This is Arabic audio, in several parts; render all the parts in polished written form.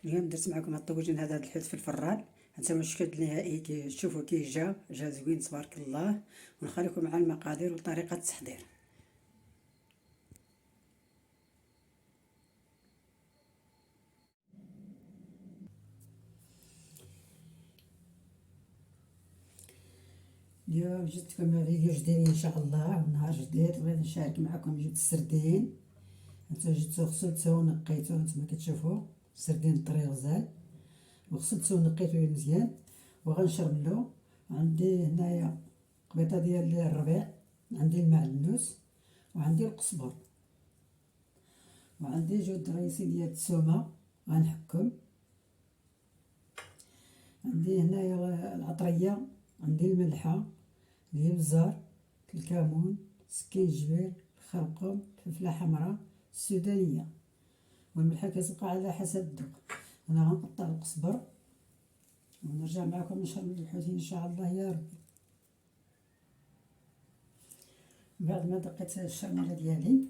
اليوم درت معكم هاد الطاجين هذا الحوت في الفران. هانتوما الشكل النهائي كتشوفوا جا زوين تبارك الله. ونخليكم مع المقادير وطريقة التحضير. اليوم جبتكم فيديو جديد ان شاء الله ونهار جديد، وغادي نشارك معكم. جبت السردين، هانتوما جبتو غسلتو ونقيتو، هانتوما كتشوفوا السردين طري غزال وغسلتو ونقيتو مزيان وغنشرملو. عندي هنايا قبيطه ديال الربيع، عندي المعدنوس، وعندي القزبر، وعندي جوج دريسي ديال التومه غنحكم. عندي هنايا العطريه، عندي الملحه، الابزار، الكمون، السكينجبير، الخرقوم، الفلفله حمراء السودانيه، والملحه كتبقى على حسب الذوق. انا غنقطع القزبر ونرجع معكم نشرب الحوت ان شاء الله يا ربي. بعد ما دقيت الشرمله ديالي،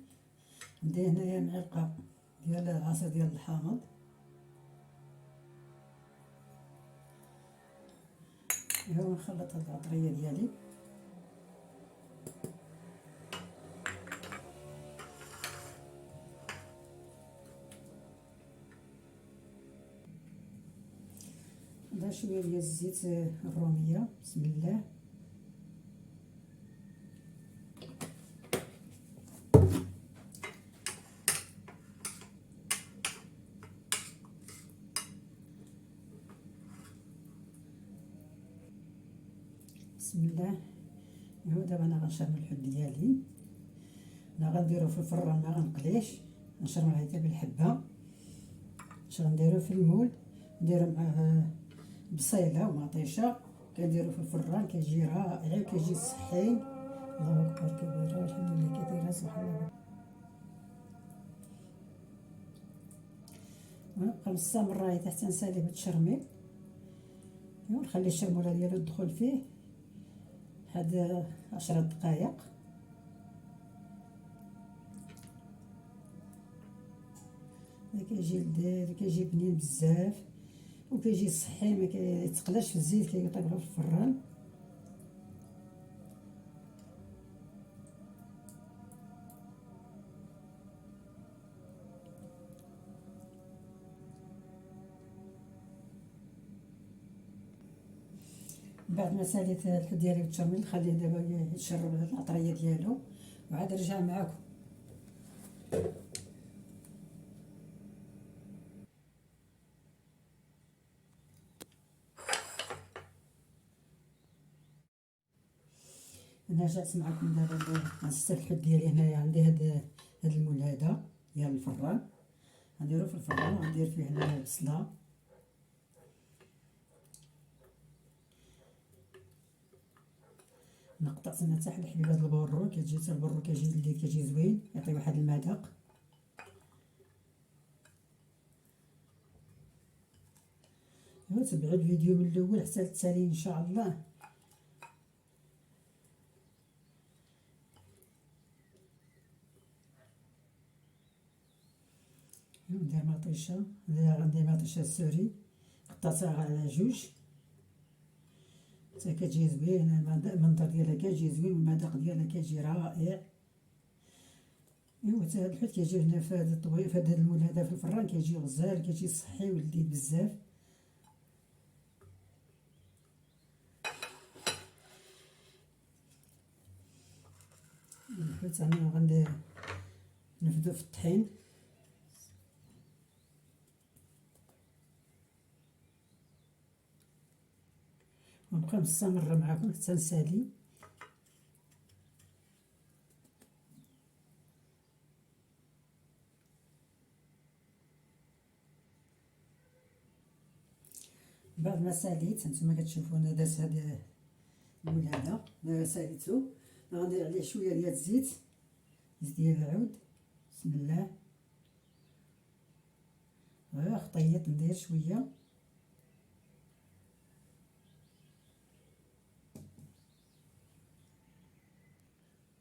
عندي هنايا معلقه ديال العصير ديال الحامض، ايوا نخلط هاد العطريه ديالي. نضيف شويه ديال الزيت الروميه، بسم الله. بسم الله. ايوا دابا انا غنشرب الحوت ديالي، انا غنديرو في الفران، ما غنقليش، نشرب حتى بالحبه. اش غنديرو في المول، نديرو معاه بصيله ومطيشه، كنديرو في الفران، كيجي رائع وكيجي صحي. الله اكبر كبيره والحمد لله كثيره سبحان الله. ونبقى مستمره حتى نسالي بالتشرميل، ونخلي الشرموله ديالو تدخل فيه هاد 10 دقائق. كيجي لذيذ وكيجي بنين بزاف وكيجي صحي، ما كيتقلاش في الزيت، كيطيب غير في الفران. بعد ما ساليت الحوت ديالي بالتشرميل، نخليه دابا يتشرب هاد العطريه ديالو وعاد نرجع معاكم. انا رجعت معكم دابا. غنستر الحوت ديالي، هنايا عندي هاد المول هذا ديال الفران، غنديرو في الفران وغندير فيه هنايا البصله، نقطع تما حتى حد الحبيب. هاد البرو كتجي حتى البرو كيجي لذيذ، كيجي زوين، يعطي واحد المذاق. تبعوا الفيديو من الاول حتى للتالي ان شاء الله. ندير مطيشه، غندير مطيشه سوري، قطعتها على جوج، حتى كتجي زوينه، المنظر ديالها كيجي زوين والمذاق ديالها كيجي رائع. ايوا حتى هاد الحوت كيجي هنا في هاد الطويق، في هاد المول هذا في الفران، كيجي غزال، كيجي صحي ولذيذ بزاف. الحوت انا غندير نفدو في الطحين، ونبقى مستمرة معكم حتى نسالي. بعد ما ساليت، هانتوما كتشوفوا انا درت هاد المول هذا، انا ساليتو، غندير عليه شويه ديال الزيت، زيت ديال العود، بسم الله. غير خطيط ندير شويه،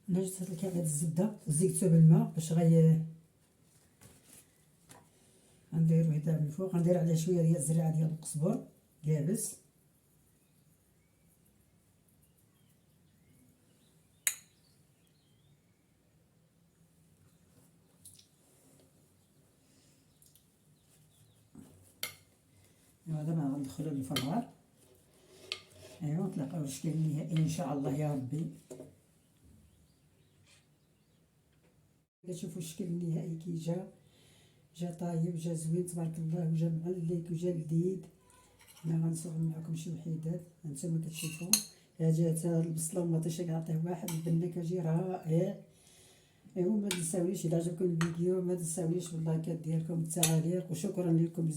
انا جبت هاد الكعبه الزبده زيدتو بالماء باش غنديرو هدا من الفوق، غندير عليه شويه ديال الزريعه ديال القزبر يابس. ايوا دابا غندخلو للفران. ايوا نتلاقاو الشكل النهائي ان شاء الله يا ربي. كتشوفوا الشكل النهائي كي جا طايب، جا زوين تبارك الله، وجا معلك وجا لذيذ. انا غنصور معكم شي وحيدات هانتوما كتشوفوا. هاد البصله والمطيشه كيعطيه واحد البنه كيجي رائع. ايوا ما تنساونيش الا عجبكم الفيديو، ما تنساونيش باللايكات ديالكم والتعاليق، وشكرا لكم بزاف.